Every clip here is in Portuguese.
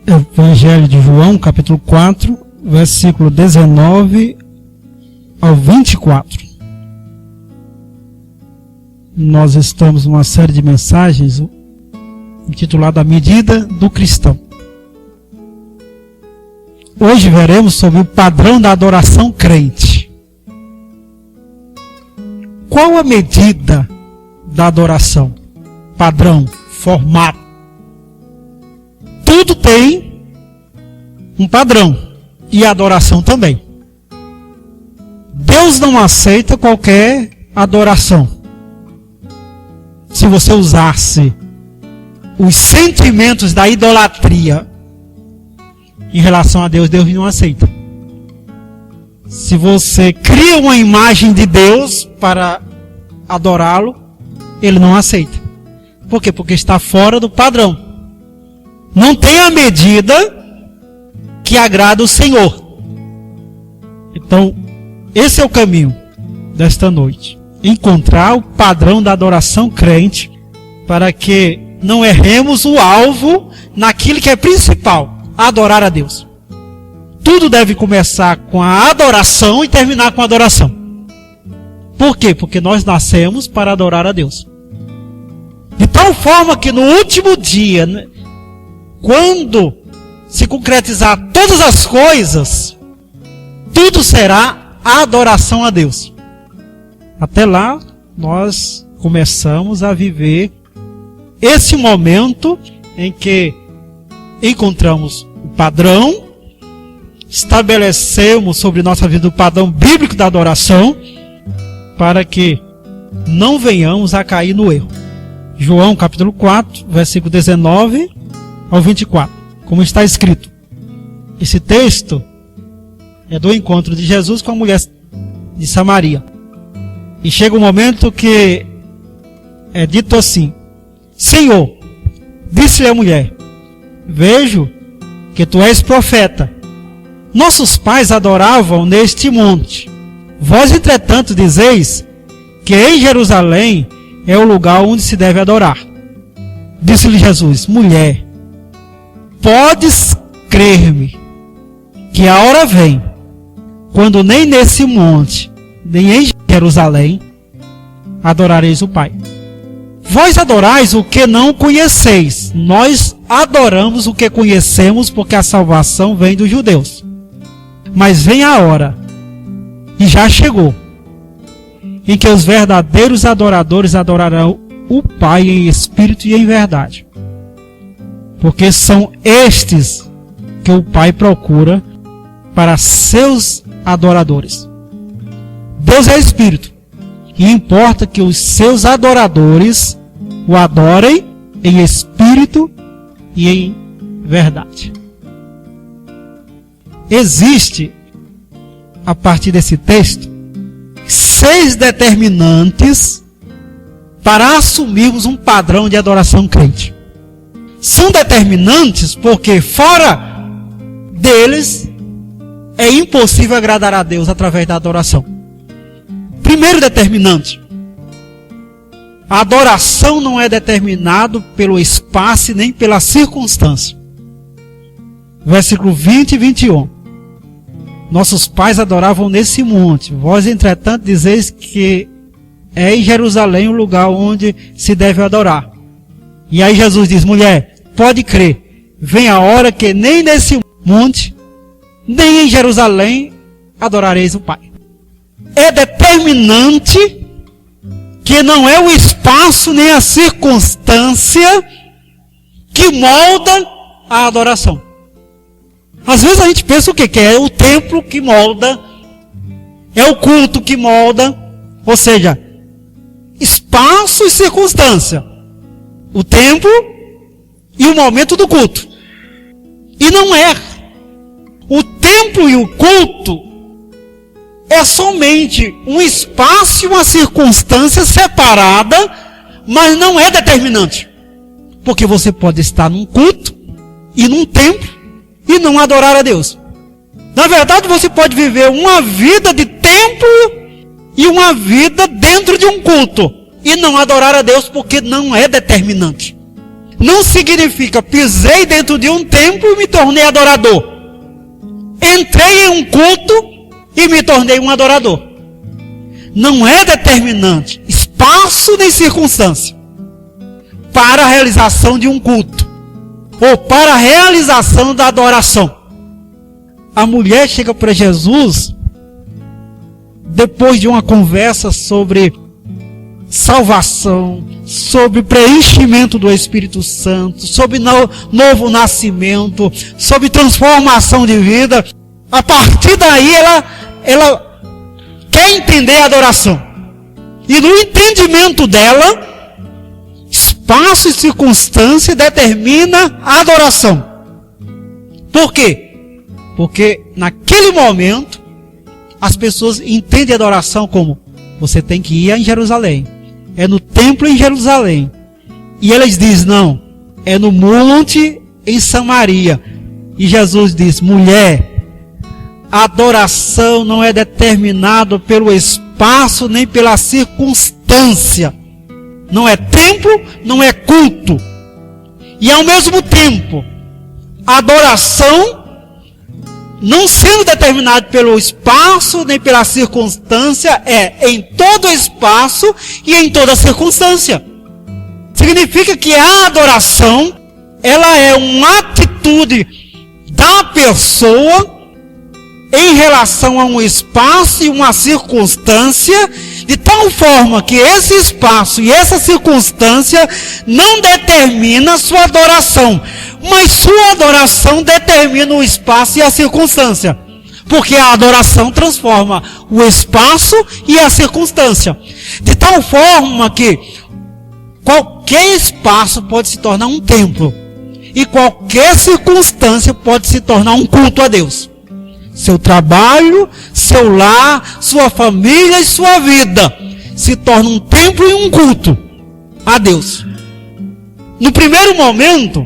Evangelho de João, capítulo 4, versículo 19 ao 24. Nós estamos numa série de mensagens intitulada A Medida do Cristão. Hoje veremos sobre o padrão da adoração crente. Qual a medida da adoração? Padrão, formato. Tudo tem um padrão e a adoração também. Deus não aceita qualquer adoração. Se você usasse os sentimentos da idolatria em relação a Deus, Deus não aceita. Se você cria uma imagem de Deus para adorá-lo, Ele não aceita. Por quê? Porque está fora do padrão. Não tem a medida que agrada o Senhor. Então, esse é o caminho desta noite. Encontrar o padrão da adoração crente para que não erremos o alvo naquilo que é principal, adorar a Deus. Tudo deve começar com a adoração e terminar com a adoração. Por quê? Porque nós nascemos para adorar a Deus. De tal forma que no último dia, quando se concretizar todas as coisas, tudo será adoração a Deus. Até lá, nós começamos a viver esse momento em que encontramos o padrão, estabelecemos sobre nossa vida o padrão bíblico da adoração, para que não venhamos a cair no erro. João capítulo 4, versículo 19 ao 24. Como está escrito. Esse texto é do encontro de Jesus com a mulher de Samaria. E chega um momento que é dito assim: Senhor, disse-lhe a mulher, vejo que tu és profeta. Nossos pais adoravam neste monte. Vós, entretanto, dizeis que em Jerusalém é o lugar onde se deve adorar. Disse-lhe Jesus, mulher, podes crer-me que a hora vem, quando nem nesse monte, nem em Jerusalém, adorareis o Pai. Vós adorais o que não conheceis. Nós adoramos o que conhecemos, porque a salvação vem dos judeus. Mas vem a hora, e já chegou, em que os verdadeiros adoradores adorarão o Pai em espírito e em verdade. Porque são estes que o Pai procura para seus adoradores. Deus é espírito, e importa que os seus adoradores o adorem em espírito e em verdade. Existe, a partir desse texto, 6 determinantes para assumirmos um padrão de adoração crente. São determinantes porque fora deles é impossível agradar a Deus através da adoração. Primeiro determinante: a adoração não é determinado pelo espaço nem pela circunstância. Versículo 20 e 21. Nossos pais adoravam nesse monte. Vós, entretanto, dizeis que é em Jerusalém o lugar onde se deve adorar. E aí Jesus diz, mulher, pode crer, vem a hora que nem nesse monte, nem em Jerusalém adorareis o Pai. É determinante que não é o espaço nem a circunstância que molda a adoração. Às vezes a gente pensa o quê? Que é o templo que molda, é o culto que molda, ou seja, espaço e circunstância. O templo e o momento do culto. E não é. O templo e o culto é somente um espaço e uma circunstância separada, mas não é determinante. Porque você pode estar num culto e num templo e não adorar a Deus. Na verdade, você pode viver uma vida de templo e uma vida dentro de um culto e não adorar a Deus, porque não é determinante. não significa pisei dentro de um templo e me tornei adorador. Entrei em um culto e me tornei um adorador. Não é determinante espaço nem circunstância para a realização de um culto ou para a realização da adoração. A mulher chega para Jesus depois de uma conversa sobre salvação, sobre preenchimento do Espírito Santo, sobre novo nascimento, sobre transformação de vida. A partir daí ela quer entender a adoração. E no entendimento dela, espaço e circunstância determina a adoração. Por quê? Porque naquele momento as pessoas entendem a adoração como você tem que ir em Jerusalém. É no templo em Jerusalém. E eles dizem, não, é no monte em Samaria. E Jesus diz, mulher, a adoração não é determinada pelo espaço nem pela circunstância. Não é templo, não é culto. E ao mesmo tempo, a adoração não sendo determinado pelo espaço nem pela circunstância, é em todo espaço e em toda circunstância. Significa que a adoração, ela é uma atitude da pessoa em relação a um espaço e uma circunstância, de tal forma que esse espaço e essa circunstância não determina sua adoração, mas sua adoração determina o espaço e a circunstância, porque a adoração transforma o espaço e a circunstância, de tal forma que qualquer espaço pode se tornar um templo, e qualquer circunstância pode se tornar um culto a Deus. Seu trabalho, seu lar, sua família e sua vida se torna um templo e um culto a Deus. No primeiro momento,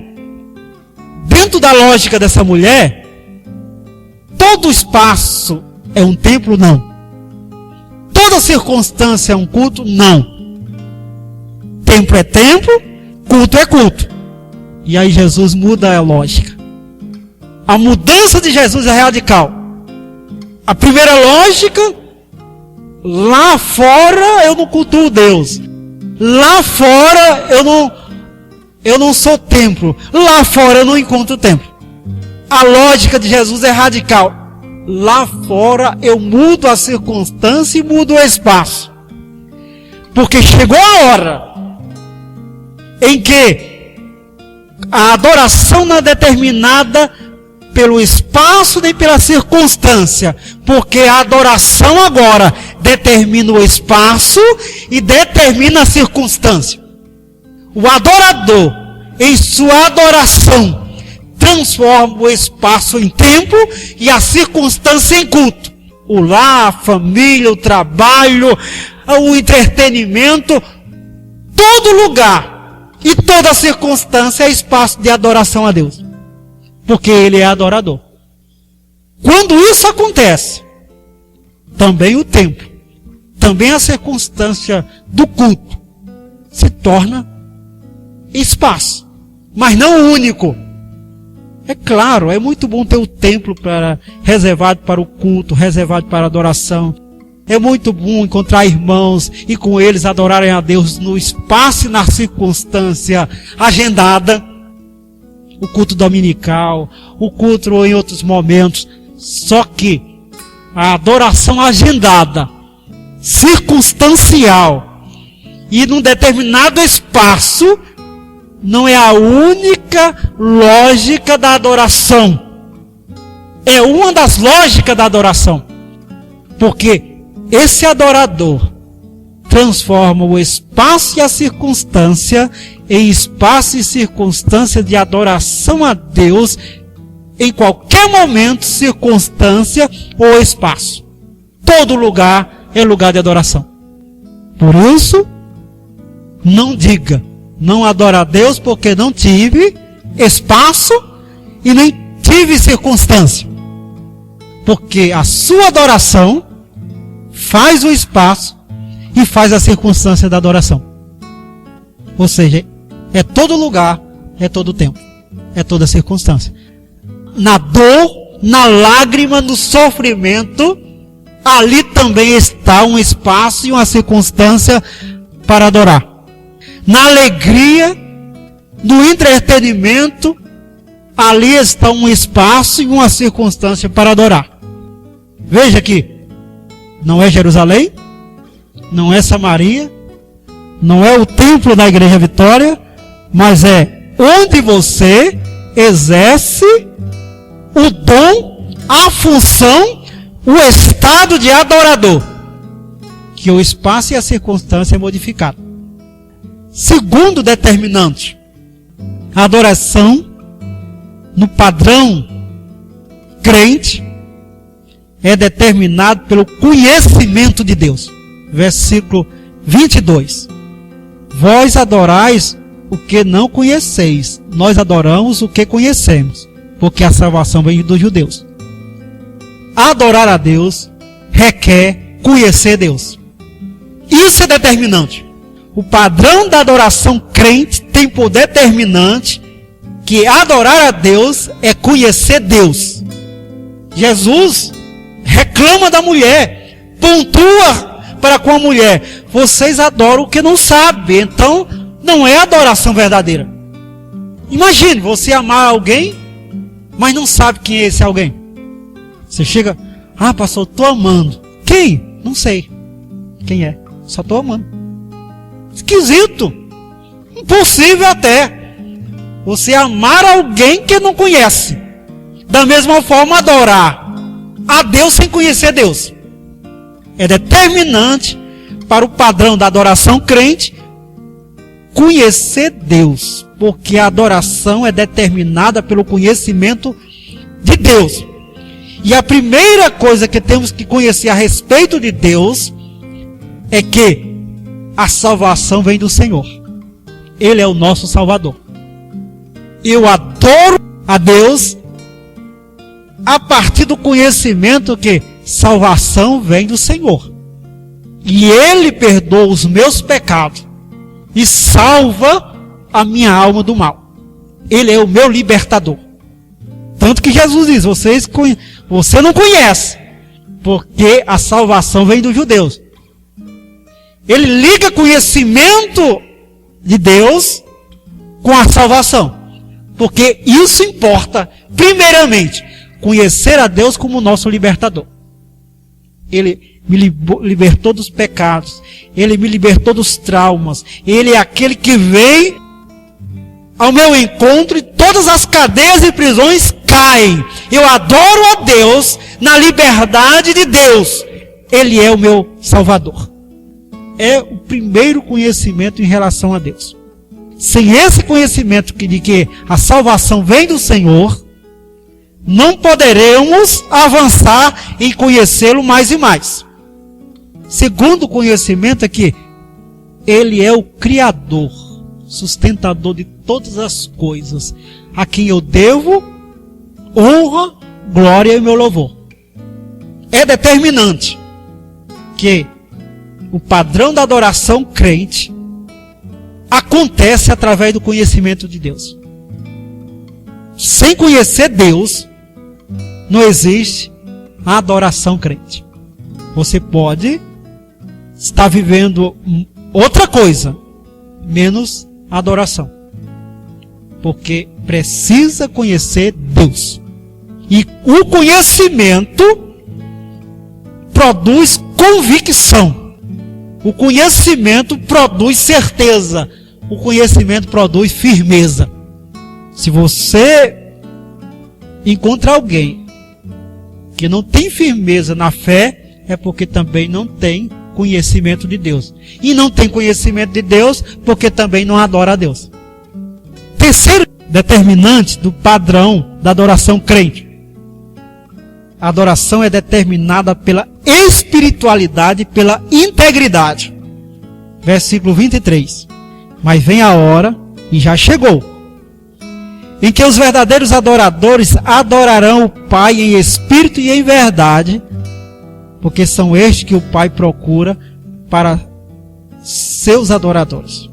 dentro da lógica dessa mulher, todo espaço é um templo? Não. Toda circunstância é um culto? Não. Templo é templo, culto é culto. E aí Jesus muda a lógica. A mudança de Jesus é radical. A primeira lógica, lá fora eu não cultuo Deus. Lá fora eu não sou templo. Lá fora eu não encontro templo. A lógica de Jesus é radical. Lá fora eu mudo a circunstância e mudo o espaço. Porque chegou a hora em que a adoração não é determinada pelo espaço nem pela circunstância, porque a adoração agora determina o espaço e determina a circunstância. O adorador, em sua adoração, transforma o espaço em templo e a circunstância em culto. O lar, a família, o trabalho, o entretenimento, todo lugar e toda circunstância é espaço de adoração a Deus. Porque Ele é adorador. Quando isso acontece, também o templo, também a circunstância do culto, se torna espaço, mas não único. É claro, é muito bom ter o templo reservado para o culto, reservado para a adoração. É muito bom encontrar irmãos e com eles adorarem a Deus no espaço e na circunstância agendada. O culto dominical, o culto em outros momentos. Só que a adoração agendada, circunstancial e num determinado espaço, não é a única lógica da adoração. É uma das lógicas da adoração. Porque esse adorador transforma o espaço e a circunstância em espaço e circunstância de adoração a Deus em qualquer momento, circunstância ou espaço. Todo lugar é lugar de adoração. Por isso, não diga, não adoro a Deus porque não tive espaço e nem tive circunstância. Porque a sua adoração faz o espaço e faz a circunstância da adoração. Ou seja, é todo lugar é todo tempo, é toda circunstância. Na dor, na lágrima, no sofrimento, ali também está um espaço e uma circunstância para adorar. Na alegria, no entretenimento, ali está um espaço e uma circunstância para adorar. Veja aqui, não é Jerusalém, não é Samaria, não é o templo da Igreja Vitória, mas é onde você exerce o dom, a função, o estado de adorador, que o espaço e a circunstância é modificado. Segundo determinante, a adoração no padrão crente é determinado pelo conhecimento de Deus. Versículo 22. Vós adorais o que não conheceis, nós adoramos o que conhecemos, porque a salvação vem dos judeus. Adorar a Deus requer conhecer Deus. Isso é determinante. O padrão da adoração crente tem por determinante que adorar a Deus é conhecer Deus. Jesus reclama da mulher, pontua para com a mulher: vocês adoram o que não sabem, então não é adoração verdadeira. Imagine você amar alguém, mas não sabe quem é esse alguém. Você chega: ah, pastor, estou amando. Quem? Não sei quem é, só estou amando. Esquisito, impossível até você amar alguém que não conhece. Da mesma forma, adorar a Deus sem conhecer Deus é determinante para o padrão da adoração crente conhecer Deus, porque a adoração é determinada pelo conhecimento de Deus. E a primeira coisa que temos que conhecer a respeito de Deus é que a salvação vem do Senhor. Ele é o nosso Salvador. Eu adoro a Deus a partir do conhecimento que salvação vem do Senhor. E Ele perdoa os meus pecados e salva a minha alma do mal. Ele é o meu libertador. Tanto que Jesus diz: você não conhece, porque a salvação vem dos judeus. Ele liga conhecimento de Deus com a salvação, porque isso importa, primeiramente, conhecer a Deus como nosso libertador. Ele me libertou dos pecados, Ele me libertou dos traumas, Ele é aquele que vem ao meu encontro e todas as cadeias e prisões caem. Eu adoro a Deus na liberdade de Deus. Ele é o meu Salvador. É o primeiro conhecimento em relação a Deus. Sem esse conhecimento de que a salvação vem do Senhor, não poderemos avançar em conhecê-lo mais e mais. Segundo conhecimento é que Ele é o Criador, sustentador de todas as coisas, a quem eu devo honra, glória e meu louvor. É determinante que o padrão da adoração crente acontece através do conhecimento de Deus. Sem conhecer Deus, não existe a adoração crente. Você pode estar vivendo outra coisa, menos adoração. Porque precisa conhecer Deus. E o conhecimento produz convicção. O conhecimento produz certeza. O conhecimento produz firmeza. Se você encontra alguém que não tem firmeza na fé, é porque também não tem conhecimento de Deus. E não tem conhecimento de Deus porque também não adora a Deus. Terceiro determinante do padrão da adoração crente. A adoração é determinada pela espiritualidade, pela integridade. Versículo 23. Mas vem a hora, e já chegou, em que os verdadeiros adoradores adorarão o Pai em espírito e em verdade, porque são estes que o Pai procura para seus adoradores.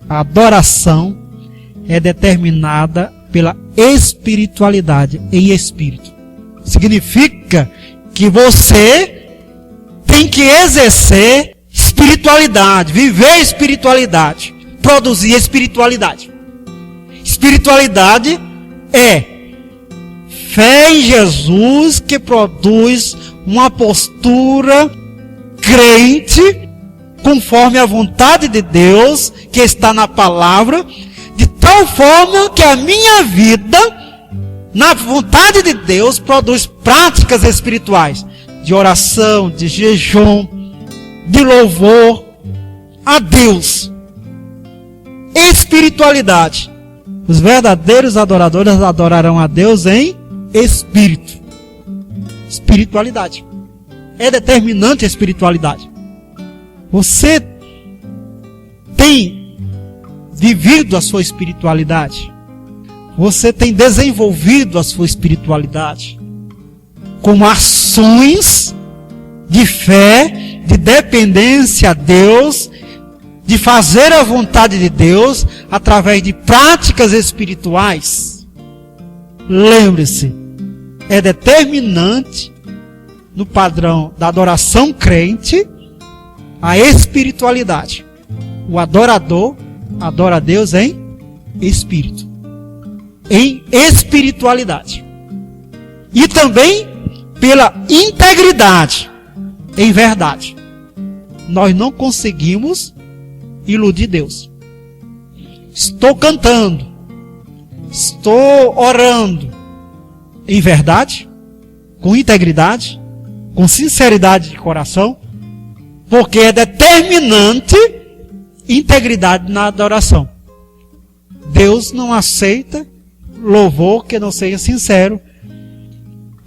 A adoração é determinada pela espiritualidade, em espírito. Significa que você tem que exercer espiritualidade, viver espiritualidade, produzir espiritualidade. Espiritualidade é fé em Jesus que produz uma postura crente conforme a vontade de Deus que está na palavra, de tal forma que a minha vida, na vontade de Deus, produz práticas espirituais de oração, de jejum, de louvor a Deus. Espiritualidade. Os verdadeiros adoradores adorarão a Deus em espírito. Espiritualidade. É determinante a espiritualidade. Você tem vivido a sua espiritualidade? Você tem desenvolvido a sua espiritualidade com ações de fé, de dependência a Deus, de fazer a vontade de Deus através de práticas espirituais? Lembre-se, é determinante no padrão da adoração crente a espiritualidade. O adorador adora a Deus em espírito, em espiritualidade, e também pela integridade, em verdade. Nós não conseguimos iludir Deus. Estou cantando, estou orando em verdade, com integridade, com sinceridade de coração, porque é determinante integridade na adoração. Deus não aceita louvor que não seja sincero.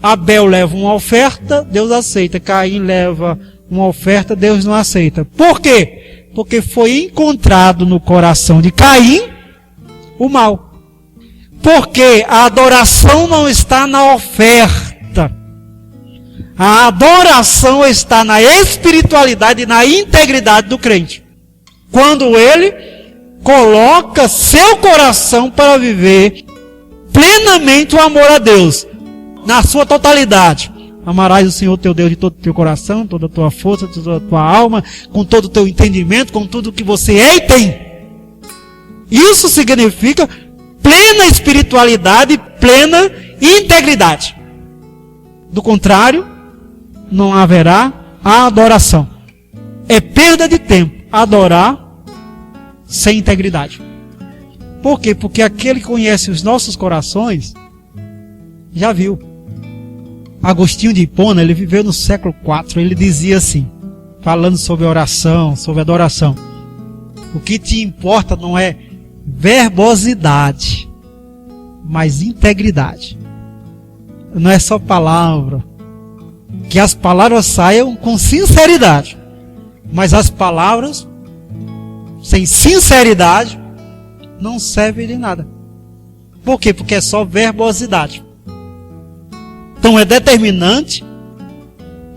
Abel leva uma oferta, Deus aceita. Caim leva uma oferta, Deus não aceita. Por quê? Porque foi encontrado no coração de Caim o mal. Porque a adoração não está na oferta. A adoração está na espiritualidade e na integridade do crente. Quando ele coloca seu coração para viver plenamente o amor a Deus, na sua totalidade. Amarás o Senhor teu Deus de todo o teu coração, toda a tua força, toda a tua alma, com todo o teu entendimento, com tudo que você é e tem. Isso significa plena espiritualidade, plena integridade. Do contrário, não haverá adoração. É perda de tempo adorar sem integridade. Por quê? Porque aquele que conhece os nossos corações já viu. Agostinho de Hipona, ele viveu no século IV, ele dizia assim, falando sobre oração, sobre adoração: o que te importa não é verbosidade, mas integridade. Não é só palavra, que as palavras saiam com sinceridade, mas as palavras sem sinceridade não servem de nada. Por quê? Porque é só verbosidade. Então é determinante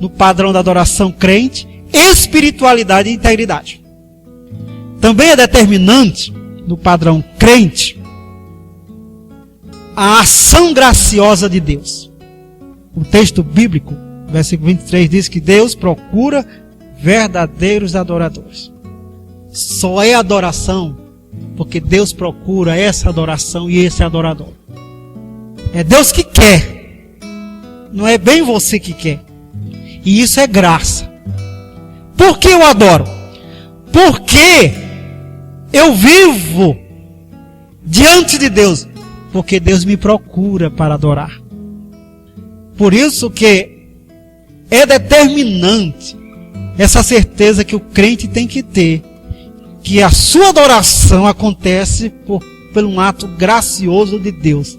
no padrão da adoração crente espiritualidade e integridade. Também é determinante no padrão crente a ação graciosa de Deus. O texto bíblico, versículo 23, diz que Deus procura verdadeiros adoradores. Só é adoração porque Deus procura essa adoração e esse adorador. É Deus que quer. Não é bem você que quer. E isso é graça. Por que eu adoro? Porque eu vivo diante de Deus. Porque Deus me procura para adorar. Por isso que é determinante essa certeza que o crente tem que ter, que a sua adoração acontece por um ato gracioso de Deus.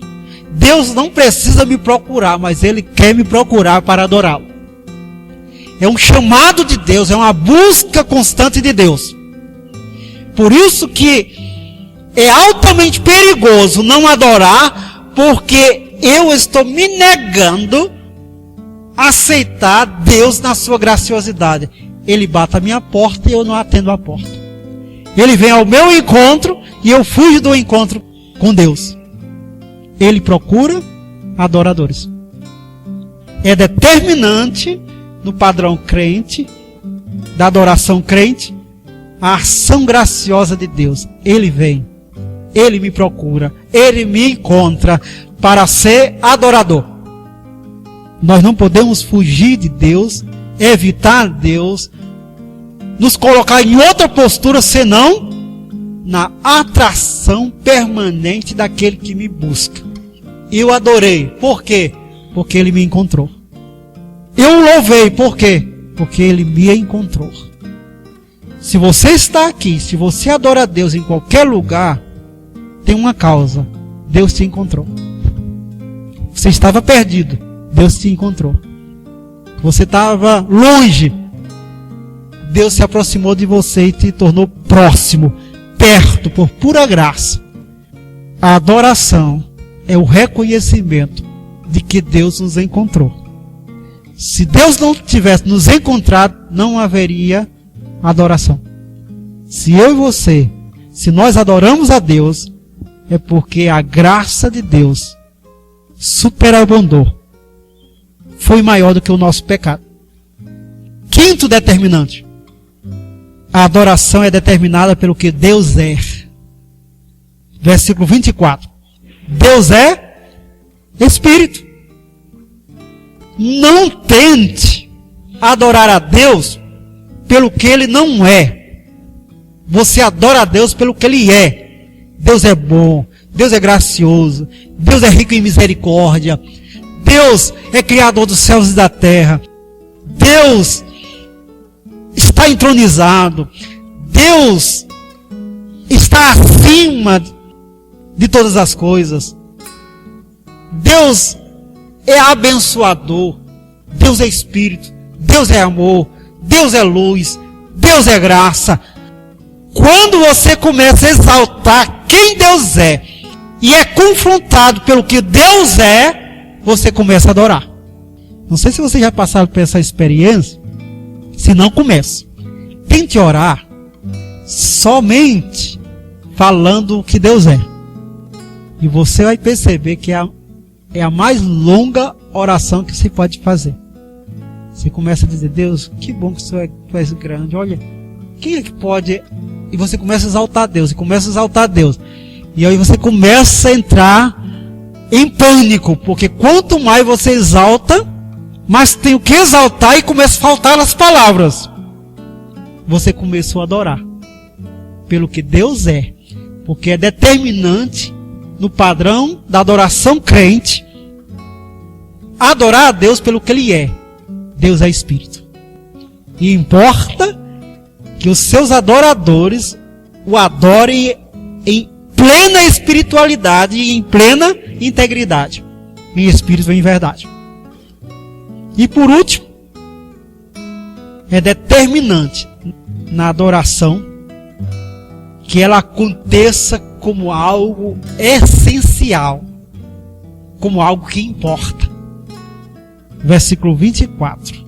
Deus não precisa me procurar, mas Ele quer me procurar para adorá-lo. É um chamado de Deus, é uma busca constante de Deus. Por isso que é altamente perigoso não adorar, porque eu estou me negando a aceitar Deus na sua graciosidade. Ele bate a minha porta e eu não atendo a porta. Ele vem ao meu encontro e eu fujo do encontro com Deus. Ele procura adoradores. É determinante no padrão crente, da adoração crente, a ação graciosa de Deus. Ele vem, Ele me procura, Ele me encontra para ser adorador. Nós não podemos fugir de Deus, evitar Deus, nos colocar em outra postura, senão na atração permanente daquele que me busca. Eu adorei. Por quê? Porque Ele me encontrou. Eu louvei. Por quê? Porque Ele me encontrou. Se você está aqui, se você adora a Deus em qualquer lugar, tem uma causa. Deus te encontrou. Você estava perdido. Deus te encontrou. Você estava longe. Deus se aproximou de você e te tornou próximo, perto, por pura graça. A adoração é o reconhecimento de que Deus nos encontrou. Se Deus não tivesse nos encontrado, não haveria adoração. Se eu e você, se nós adoramos a Deus, é porque a graça de Deus superabundou. Foi maior do que o nosso pecado. Quinto determinante. A adoração é determinada pelo que Deus é. Versículo 24. Deus é Espírito. Não tente adorar a Deus pelo que Ele não é. Você adora a Deus pelo que Ele é. Deus é bom, Deus é gracioso, Deus é rico em misericórdia, Deus é criador dos céus e da terra, Deus está entronizado, Deus está acima de todas as coisas, Deus é abençoador, Deus é Espírito, Deus é amor, Deus é luz, Deus é graça. Quando você começa a exaltar quem Deus é e é confrontado pelo que Deus é, você começa a adorar. Não sei se você já passaram por essa experiência. Se não, comece. Tente orar somente falando o que Deus é. E você vai perceber que é a mais longa oração que se pode fazer. Você começa a dizer: Deus, que bom que tu és grande. Olha, quem é que pode... E você começa a exaltar Deus, e começa a exaltar Deus. E aí você começa a entrar em pânico, porque quanto mais você exalta, mais tem o que exaltar e começa a faltar as palavras. Você começou a adorar pelo que Deus é, porque é determinante no padrão da adoração crente adorar a Deus pelo que Ele é. Deus é Espírito. E importa que os seus adoradores o adorem em plena espiritualidade e em plena integridade, em espírito e em verdade. E por último, é determinante na adoração que ela aconteça como algo essencial, como algo que importa. Versículo 24.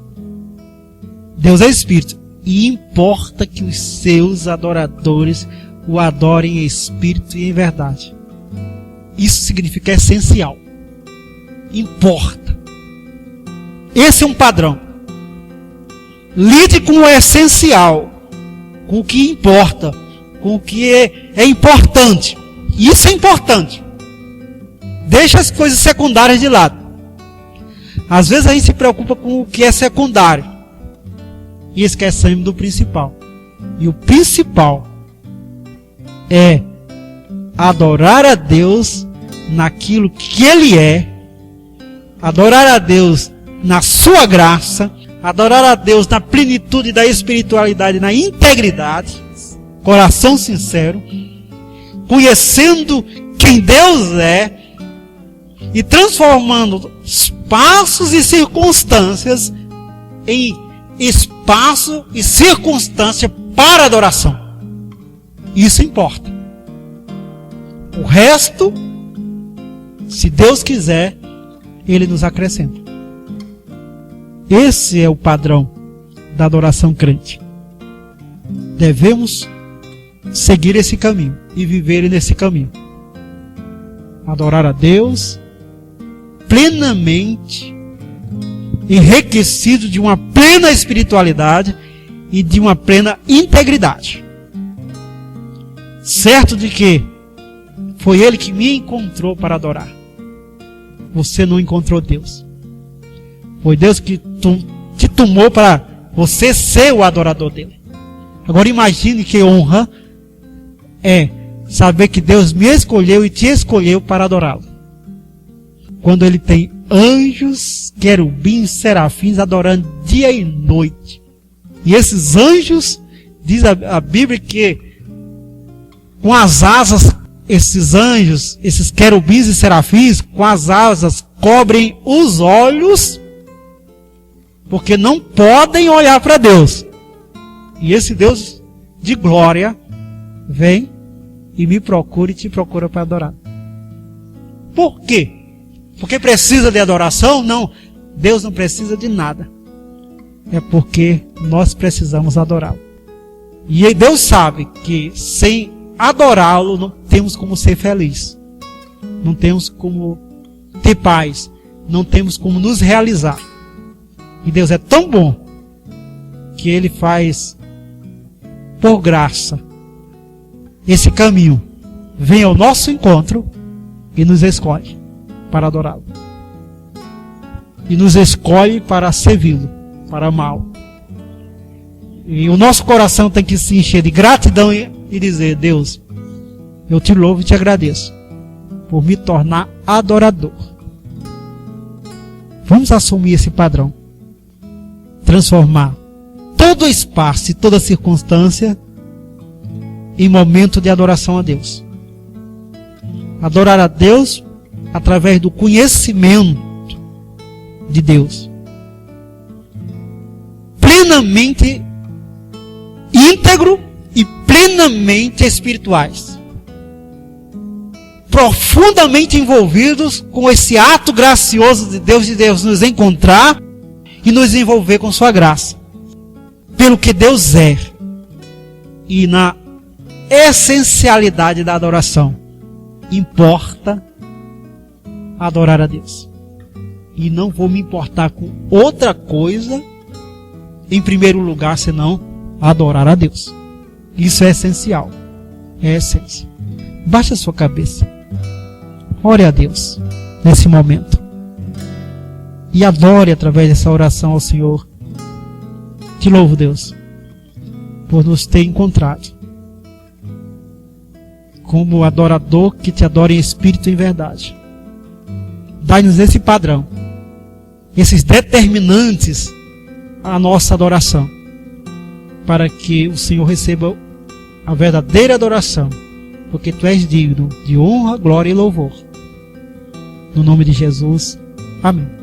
Deus é Espírito. E importa que os seus adoradores o adorem em espírito e em verdade. Isso significa essencial. Importa. Esse é um padrão. Lide com o essencial, com o que importa, com o que é importante. Isso é importante. Deixa as coisas secundárias de lado. Às vezes a gente se preocupa com o que é secundário e esquecemos do principal. E o principal é adorar a Deus naquilo que Ele é, adorar a Deus na sua graça, adorar a Deus na plenitude da espiritualidade, na integridade, coração sincero, conhecendo quem Deus é e transformando espaços e circunstâncias em espaço e circunstância para adoração. Isso importa. O resto, se Deus quiser, Ele nos acrescenta. Esse é o padrão da adoração crente. Devemos seguir esse caminho e viver nesse caminho. adorar a Deus plenamente, enriquecido de uma plena espiritualidade e de uma plena integridade. Certo de que foi Ele que me encontrou para adorar. Você não encontrou Deus. Foi Deus que te tomou para você ser o adorador dele. Agora imagine que honra é saber que Deus me escolheu e te escolheu para adorá-lo. Quando Ele tem anjos, querubins, serafins adorando dia e noite. E esses anjos, diz a Bíblia que com as asas, esses anjos, esses querubins e serafins, com as asas cobrem os olhos, porque não podem olhar para Deus. E esse Deus de glória vem e me procura e te procura para adorar. Por quê? Porque precisa de adoração? Não. Deus não precisa de nada. É porque nós precisamos adorá-lo. E Deus sabe que sem adorá-lo não temos como ser felizes. Não temos como ter paz. Não temos como nos realizar. E Deus é tão bom que Ele faz por graça esse caminho. Vem ao nosso encontro e nos escolhe para adorá-lo. E nos escolhe para servi-lo, para amá-lo. E o nosso coração tem que se encher de gratidão e dizer: Deus, eu te louvo e te agradeço por me tornar adorador. Vamos assumir esse padrão. Transformar todo espaço e toda circunstância em momento de adoração a Deus. Adorar a Deus através do conhecimento de Deus. Plenamente íntegro e plenamente espirituais. Profundamente envolvidos com esse ato gracioso de Deus nos encontrar e nos envolver com sua graça. Pelo que Deus é. E na essencialidade da adoração. Importa adorar a Deus. E não vou me importar com outra coisa em primeiro lugar, senão adorar a Deus. Isso é essencial. É a essência. Baixe a sua cabeça. Ore a Deus nesse momento. E adore através dessa oração ao Senhor. Te louvo, Deus, por nos ter encontrado como adorador que te adora em espírito e em verdade. Dai-nos esse padrão, esses determinantes à nossa adoração, para que o Senhor receba a verdadeira adoração, porque Tu és digno de honra, glória e louvor. No nome de Jesus, amém.